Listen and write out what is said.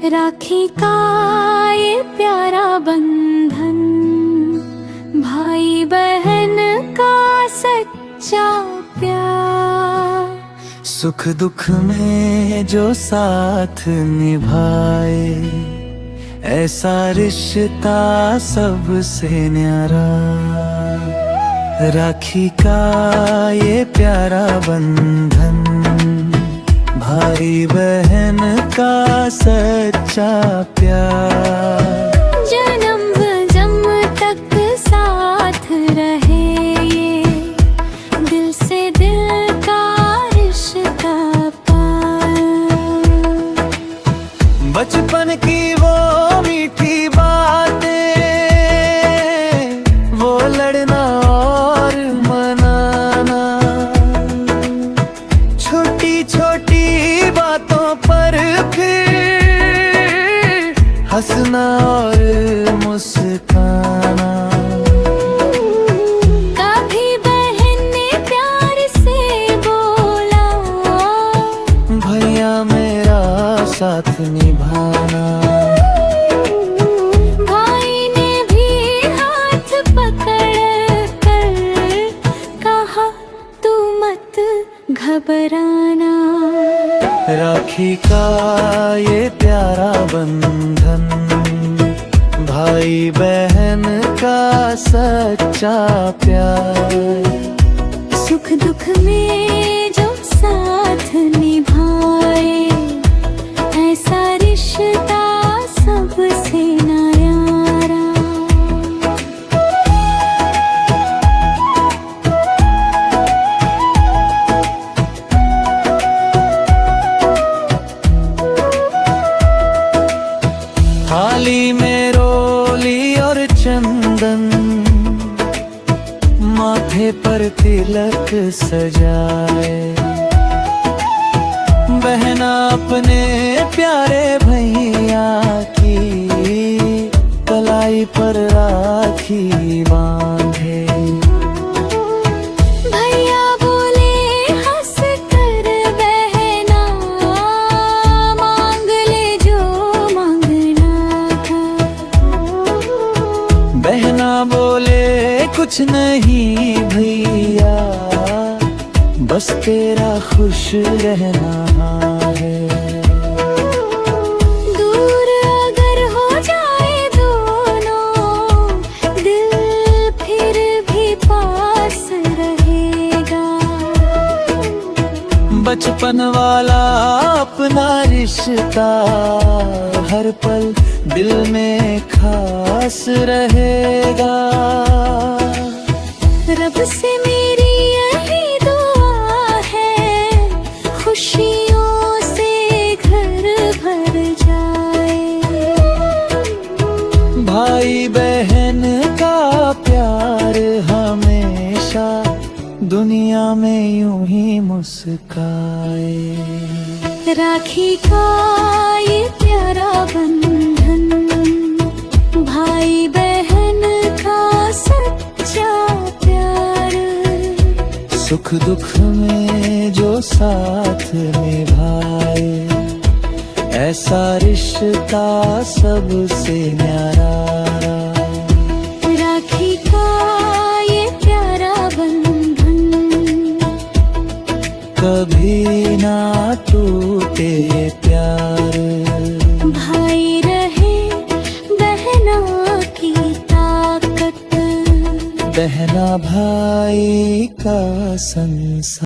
राखी का ये प्यारा बंधन, भाई बहन का सच्चा प्यार। सुख दुख में जो साथ निभाए, ऐसा रिश्ता सबसे न्यारा। राखी का ये प्यारा बंधन, भाई बहन का सच्चा प्यार। जन्म जन्म तक साथ रहे ये, दिल से दिल का रिश्ता पार। बचपन की वो मीठी बातें, वो लड़ना और मनाना, छोटी छोटी बातों पर फिर हंसना और मुस्काना। कभी बहन ने प्यार से बोला, भैया मेरा साथ निभाना। भाई ने भी हाथ पकड़ कर कहा, तू मत घबराना। राखी का ये प्यारा बंधन, भाई बहन का सच्चा प्यार। सुख दुख में जो साथ निभाए, ऐसा रिश्ता सबसे न्यारा। थाली में रोली और चंदन, माथे पर तिलक सजाए, बहना अपने प्यारे भैया की कलाई पर राखी बांधे। भैया बोले हंस कर, बहना मांग ले जो मांगना था। बहना बोले कुछ नहीं भैया, बस तेरा खुश रहना है। दूर अगर हो जाए दोनों, दिल फिर भी पास रहेगा। बचपन वाला अपना रिश्ता हर पल दिल में खास रहेगा। रब से मेरी यही दुआ है, खुशियों से घर भर जाए। भाई बहन का प्यार हमेशा दुनिया में यूं ही मुस्काए। राखी का ये प्यारा बंधन, भाई बहन का सच्चा प्यार। सुख दुख में जो साथ निभाए, ऐसा रिश्ता सबसे न्यारा। राखी का ये प्यारा बंधन, कभी ना टूटे प्यार। भाई रहे बहना की ताकत, बहना भाई का संसार।